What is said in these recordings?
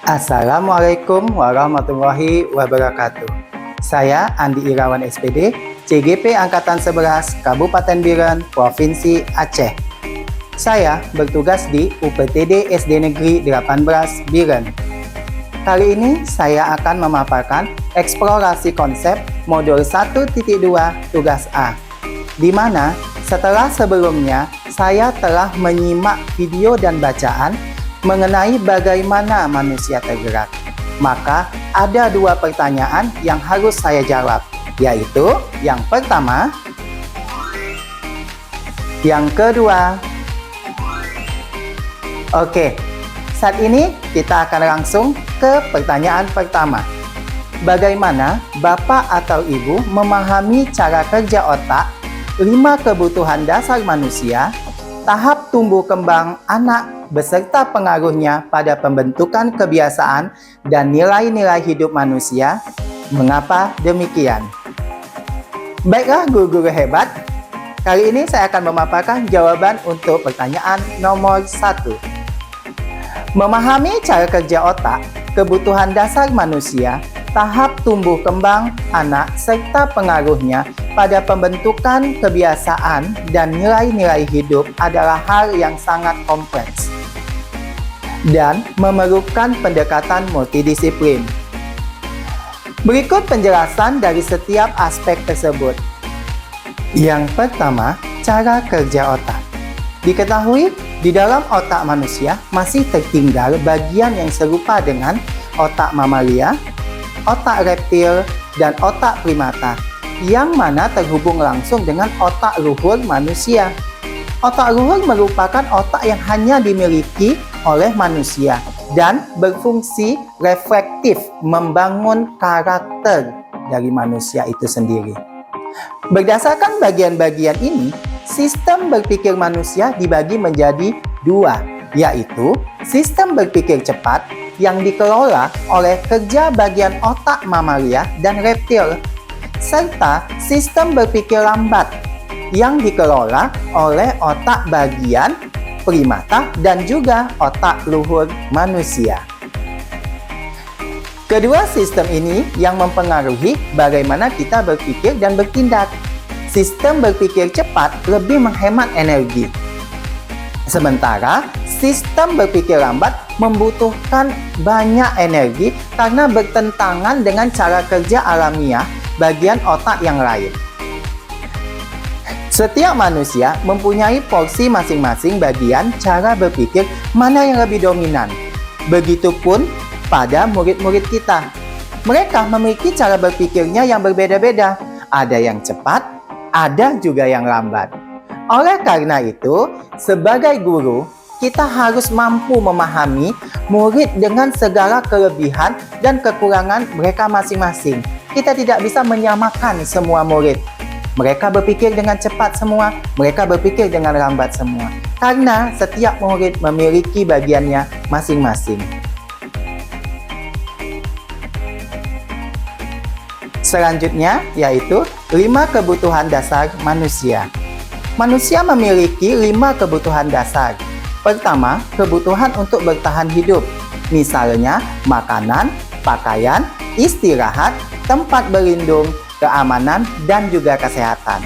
Assalamualaikum warahmatullahi wabarakatuh. Saya Andi Irawan SPD, CGP Angkatan 11, Kabupaten Biren, Provinsi Aceh. Saya bertugas di UPTD SD Negeri 18 Biren. Kali ini saya akan memaparkan eksplorasi konsep modul 1.2 tugas A, di mana setelah sebelumnya saya telah menyimak video dan bacaan mengenai bagaimana manusia tergerak. Maka ada dua pertanyaan yang harus saya jawab, yaitu yang pertama, yang kedua. Oke, saat ini kita akan langsung ke pertanyaan pertama. Bagaimana Bapak atau Ibu memahami cara kerja otak, 5 kebutuhan dasar manusia, tahap tumbuh kembang anak beserta pengaruhnya pada pembentukan kebiasaan dan nilai-nilai hidup manusia? Mengapa demikian? Baiklah guru-guru hebat, kali ini saya akan memaparkan jawaban untuk pertanyaan nomor 1. Memahami cara kerja otak, kebutuhan dasar manusia, tahap tumbuh kembang anak, serta pengaruhnya pada pembentukan kebiasaan dan nilai-nilai hidup adalah hal yang sangat kompleks dan memerlukan pendekatan multidisiplin. Berikut penjelasan dari setiap aspek tersebut. Yang pertama, cara kerja otak. Diketahui di dalam otak manusia masih tertinggal bagian yang serupa dengan otak mamalia, otak reptil, dan otak primata, yang mana terhubung langsung dengan otak luhur manusia. Otak luhur merupakan otak yang hanya dimiliki oleh manusia dan berfungsi reflektif, membangun karakter dari manusia itu sendiri. Berdasarkan bagian-bagian ini, sistem berpikir manusia dibagi menjadi dua, yaitu sistem berpikir cepat yang dikelola oleh kerja bagian otak mamalia dan reptil, serta sistem berpikir lambat yang dikelola oleh otak bagian primata dan juga otak luhur manusia. Kedua sistem ini yang mempengaruhi bagaimana kita berpikir dan bertindak. Sistem berpikir cepat lebih menghemat energi, sementara sistem berpikir lambat membutuhkan banyak energi karena bertentangan dengan cara kerja alamiah bagian otak yang lain. Setiap manusia mempunyai porsi masing-masing bagian cara berpikir mana yang lebih dominan. Begitupun pada murid-murid kita. Mereka memiliki cara berpikirnya yang berbeda-beda. Ada yang cepat, ada juga yang lambat. Oleh karena itu, sebagai guru, kita harus mampu memahami murid dengan segala kelebihan dan kekurangan mereka masing-masing. Kita tidak bisa menyamakan semua murid. Mereka berpikir dengan cepat semua, mereka berpikir dengan lambat semua. Karena setiap murid memiliki bagiannya masing-masing. Selanjutnya, yaitu 5 kebutuhan dasar manusia. Manusia memiliki 5 kebutuhan dasar. Pertama, kebutuhan untuk bertahan hidup. Misalnya, makanan, pakaian, istirahat, tempat berlindung, keamanan, dan juga kesehatan.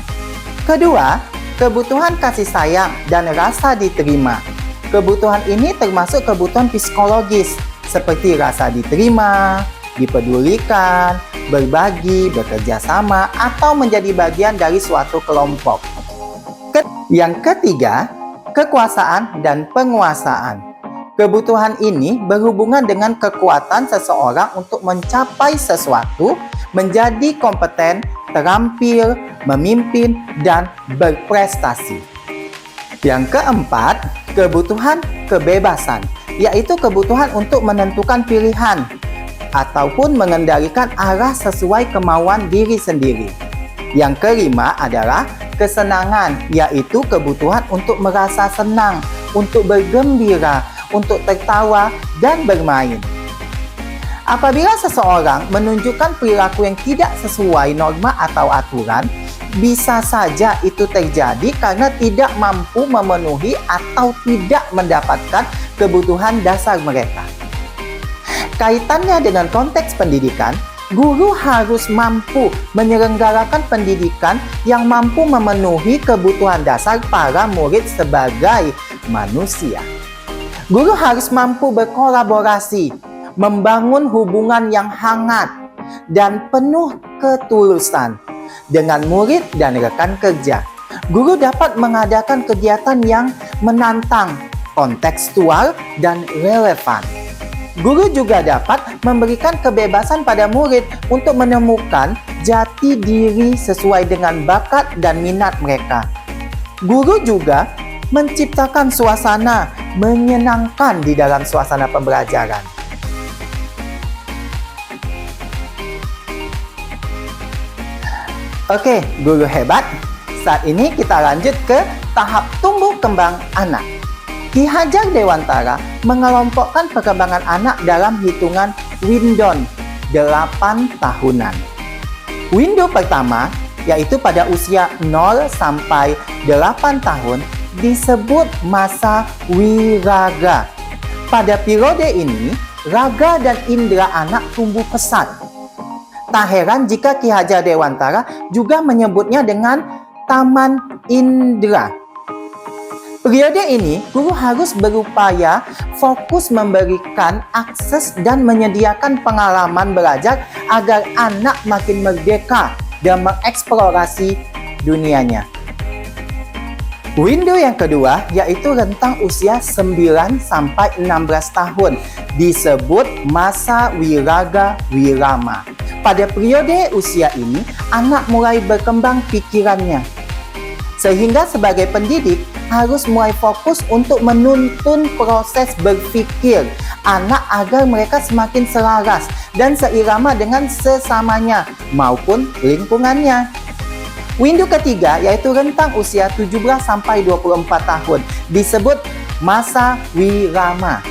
Kedua, kebutuhan kasih sayang dan rasa diterima. Kebutuhan ini termasuk kebutuhan psikologis, seperti rasa diterima, dipedulikan, berbagi, bekerja sama, atau menjadi bagian dari suatu kelompok. Yang ketiga, kekuasaan dan penguasaan. Kebutuhan ini berhubungan dengan kekuatan seseorang untuk mencapai sesuatu, menjadi kompeten, terampil, memimpin, dan berprestasi. Yang keempat, kebutuhan kebebasan, yaitu kebutuhan untuk menentukan pilihan ataupun mengendalikan arah sesuai kemauan diri sendiri. Yang kelima adalah kesenangan, yaitu kebutuhan untuk merasa senang, untuk bergembira, untuk tertawa, dan bermain. Apabila seseorang menunjukkan perilaku yang tidak sesuai norma atau aturan, bisa saja itu terjadi karena tidak mampu memenuhi atau tidak mendapatkan kebutuhan dasar mereka. Kaitannya dengan konteks pendidikan, guru harus mampu menyelenggarakan pendidikan yang mampu memenuhi kebutuhan dasar para murid sebagai manusia. Guru harus mampu berkolaborasi, membangun hubungan yang hangat dan penuh ketulusan dengan murid dan rekan kerja. Guru dapat mengadakan kegiatan yang menantang, kontekstual, dan relevan. Guru juga dapat memberikan kebebasan pada murid untuk menemukan jati diri sesuai dengan bakat dan minat mereka. Guru juga menciptakan suasana menyenangkan di dalam suasana pembelajaran. Oke, guru hebat. Saat ini kita lanjut ke tahap tumbuh kembang anak. Ki Hajar Dewantara mengelompokkan perkembangan anak dalam hitungan window 8 tahunan. Window pertama, yaitu pada usia 0 sampai 8 tahun, disebut masa wiraga. Pada periode ini, raga dan indera anak tumbuh pesat. Tak heran jika Ki Hajar Dewantara juga menyebutnya dengan taman indera. Periode ini, guru harus berupaya fokus memberikan akses dan menyediakan pengalaman belajar agar anak makin merdeka dan mengeksplorasi dunianya. Window yang kedua yaitu rentang usia 9 sampai 16 tahun, disebut masa wiraga wirama. Pada periode usia ini, anak mulai berkembang pikirannya. Sehingga sebagai pendidik, harus mulai fokus untuk menuntun proses berpikir anak agar mereka semakin selaras dan seirama dengan sesamanya maupun lingkungannya. Window ketiga yaitu rentang usia 17 sampai 24 tahun, disebut masa wirama.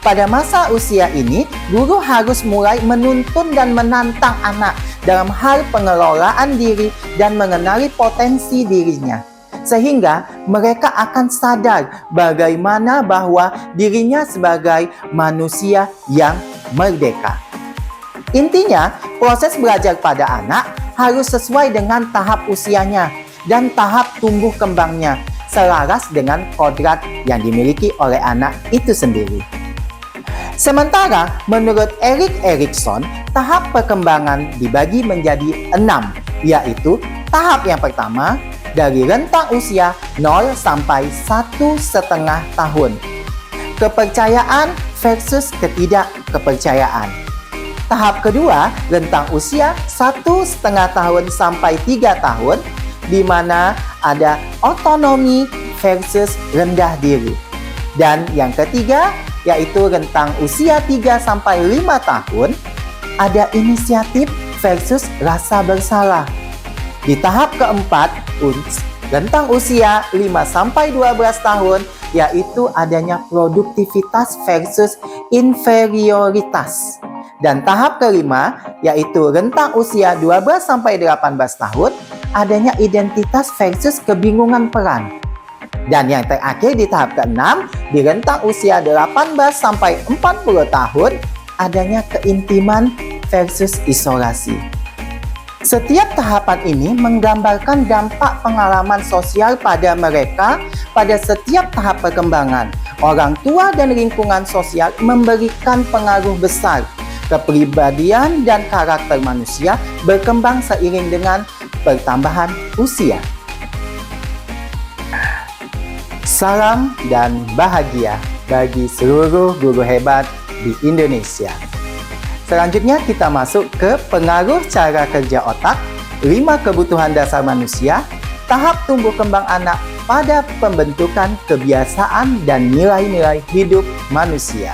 Pada masa usia ini, guru harus mulai menuntun dan menantang anak dalam hal pengelolaan diri dan mengenali potensi dirinya. Sehingga mereka akan sadar bagaimana bahwa dirinya sebagai manusia yang merdeka. Intinya, proses belajar pada anak harus sesuai dengan tahap usianya dan tahap tumbuh kembangnya, selaras dengan kodrat yang dimiliki oleh anak itu sendiri. Sementara, menurut Erik Erikson, tahap perkembangan dibagi menjadi 6, yaitu tahap yang pertama, dari rentang usia 0 sampai 1,5 tahun. Kepercayaan versus ketidakkepercayaan. Tahap kedua, rentang usia 1,5 tahun sampai 3 tahun, di mana ada otonomi versus rendah diri. Dan yang ketiga, yaitu rentang usia 3 sampai 5 tahun, ada inisiatif versus rasa bersalah. Di tahap keempat, rentang usia 5 sampai 12 tahun, yaitu adanya produktivitas versus inferioritas. Dan tahap kelima, yaitu rentang usia 12 sampai 18 tahun, adanya identitas versus kebingungan peran. Dan yang terakhir di tahap ke-6, di rentang usia 18 sampai 40 tahun, adanya keintiman versus isolasi. Setiap tahapan ini menggambarkan dampak pengalaman sosial pada mereka pada setiap tahap perkembangan. Orang tua dan lingkungan sosial memberikan pengaruh besar. Kepribadian dan karakter manusia berkembang seiring dengan pertambahan usia. Salam dan bahagia bagi seluruh guru hebat di Indonesia. Selanjutnya kita masuk ke pengaruh cara kerja otak, 5 kebutuhan dasar manusia, tahap tumbuh kembang anak pada pembentukan kebiasaan dan nilai-nilai hidup manusia.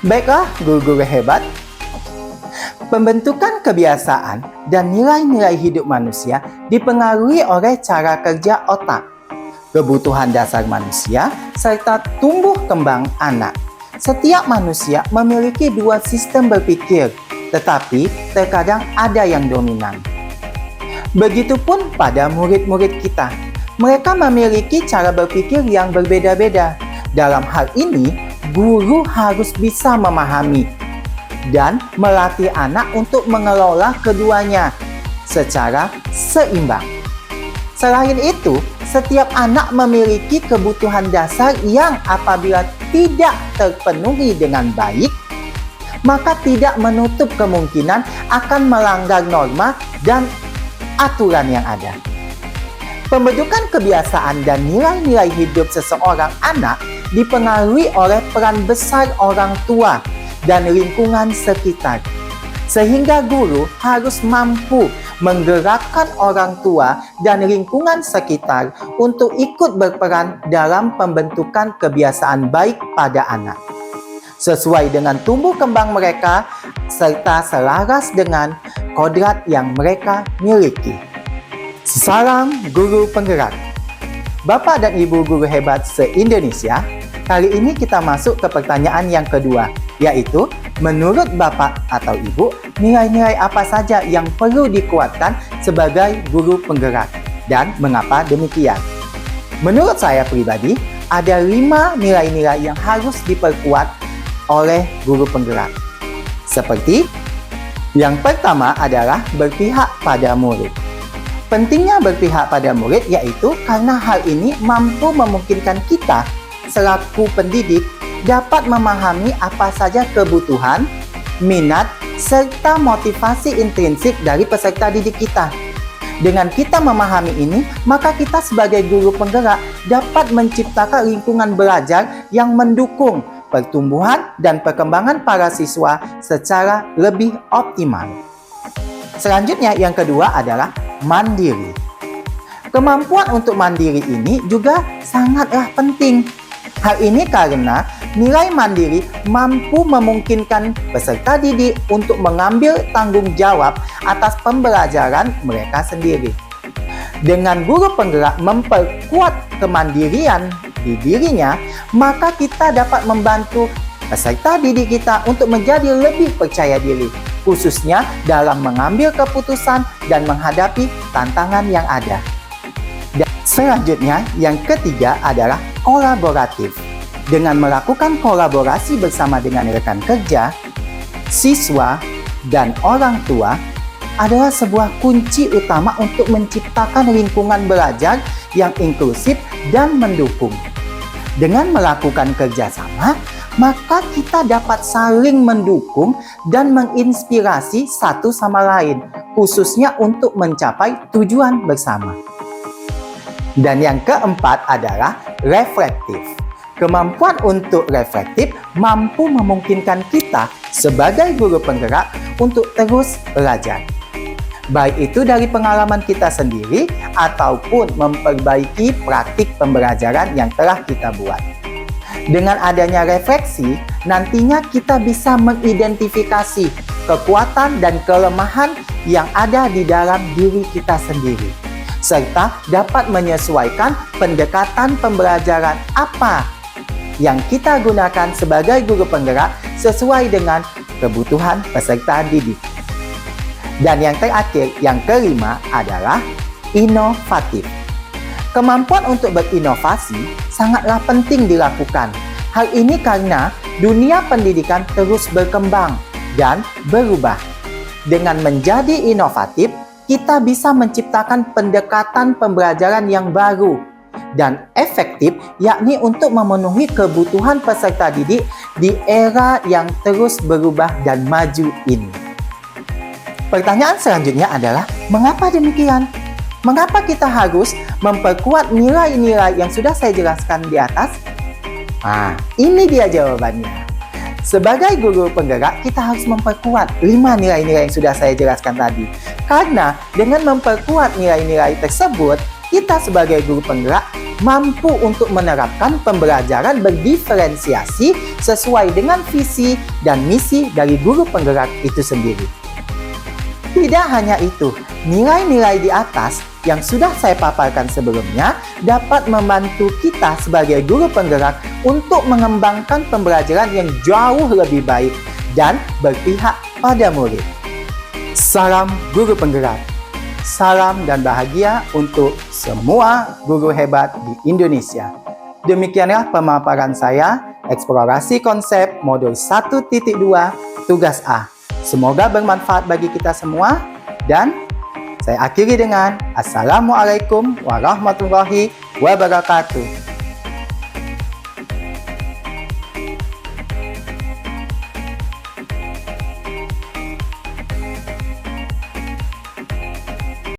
Baiklah guru-guru hebat, pembentukan kebiasaan dan nilai-nilai hidup manusia dipengaruhi oleh cara kerja otak, kebutuhan dasar manusia, serta tumbuh kembang anak. Setiap manusia memiliki 2 sistem berpikir, tetapi terkadang ada yang dominan. Begitupun pada murid-murid kita. Mereka memiliki cara berpikir yang berbeda-beda. Dalam hal ini, guru harus bisa memahami dan melatih anak untuk mengelola keduanya secara seimbang. Selain itu, setiap anak memiliki kebutuhan dasar yang apabila tidak terpenuhi dengan baik, maka tidak menutup kemungkinan akan melanggar norma dan aturan yang ada. Pembentukan kebiasaan dan nilai-nilai hidup seseorang anak dipengaruhi oleh peran besar orang tua dan lingkungan sekitar. Sehingga guru harus mampu menggerakkan orang tua dan lingkungan sekitar untuk ikut berperan dalam pembentukan kebiasaan baik pada anak, sesuai dengan tumbuh kembang mereka serta selaras dengan kodrat yang mereka miliki. Salam guru penggerak. Bapak dan Ibu guru hebat se-Indonesia, kali ini kita masuk ke pertanyaan yang kedua, yaitu menurut Bapak atau Ibu, nilai-nilai apa saja yang perlu dikuatkan sebagai guru penggerak dan mengapa demikian? Menurut saya pribadi, ada 5 nilai-nilai yang harus diperkuat oleh guru penggerak. Seperti yang pertama adalah berpihak pada murid. Pentingnya berpihak pada murid yaitu karena hal ini mampu memungkinkan kita selaku pendidik dapat memahami apa saja kebutuhan, minat, serta motivasi intrinsik dari peserta didik kita. Dengan kita memahami ini, maka kita sebagai guru penggerak dapat menciptakan lingkungan belajar yang mendukung pertumbuhan dan perkembangan para siswa secara lebih optimal. Selanjutnya, yang kedua adalah mandiri. Kemampuan untuk mandiri ini juga sangatlah penting. Hal ini karena nilai mandiri mampu memungkinkan peserta didik untuk mengambil tanggung jawab atas pembelajaran mereka sendiri. Dengan guru penggerak memperkuat kemandirian di dirinya, maka kita dapat membantu peserta didik kita untuk menjadi lebih percaya diri, khususnya dalam mengambil keputusan dan menghadapi tantangan yang ada. Dan selanjutnya, yang ketiga adalah kolaboratif. Dengan melakukan kolaborasi bersama dengan rekan kerja, siswa, dan orang tua adalah sebuah kunci utama untuk menciptakan lingkungan belajar yang inklusif dan mendukung. Dengan melakukan kerjasama, maka kita dapat saling mendukung dan menginspirasi satu sama lain, khususnya untuk mencapai tujuan bersama. Dan yang keempat adalah reflektif. Kemampuan untuk reflektif mampu memungkinkan kita sebagai guru penggerak untuk terus belajar. Baik itu dari pengalaman kita sendiri ataupun memperbaiki praktik pembelajaran yang telah kita buat. Dengan adanya refleksi, nantinya kita bisa mengidentifikasi kekuatan dan kelemahan yang ada di dalam diri kita sendiri, serta dapat menyesuaikan pendekatan pembelajaran apa yang kita gunakan sebagai guru penggerak sesuai dengan kebutuhan peserta didik. Dan yang terakhir, yang kelima adalah inovatif. Kemampuan untuk berinovasi sangatlah penting dilakukan. Hal ini karena dunia pendidikan terus berkembang dan berubah. Dengan menjadi inovatif, kita bisa menciptakan pendekatan pembelajaran yang baru dan efektif, yakni untuk memenuhi kebutuhan peserta didik di era yang terus berubah dan maju ini. Pertanyaan selanjutnya adalah, mengapa demikian? Mengapa kita harus memperkuat nilai-nilai yang sudah saya jelaskan di atas? Nah, ini dia jawabannya. Sebagai guru penggerak, kita harus memperkuat 5 nilai-nilai yang sudah saya jelaskan tadi. Karena dengan memperkuat nilai-nilai tersebut, kita sebagai guru penggerak mampu untuk menerapkan pembelajaran berdiferensiasi sesuai dengan visi dan misi dari guru penggerak itu sendiri. Tidak hanya itu, nilai-nilai di atas yang sudah saya paparkan sebelumnya dapat membantu kita sebagai guru penggerak untuk mengembangkan pembelajaran yang jauh lebih baik dan berpihak pada murid. Salam guru penggerak. Salam dan bahagia untuk semua guru hebat di Indonesia. Demikianlah pemaparan saya, eksplorasi konsep modul 1.2 tugas A. Semoga bermanfaat bagi kita semua dan saya akhiri dengan Assalamualaikum warahmatullahi wabarakatuh.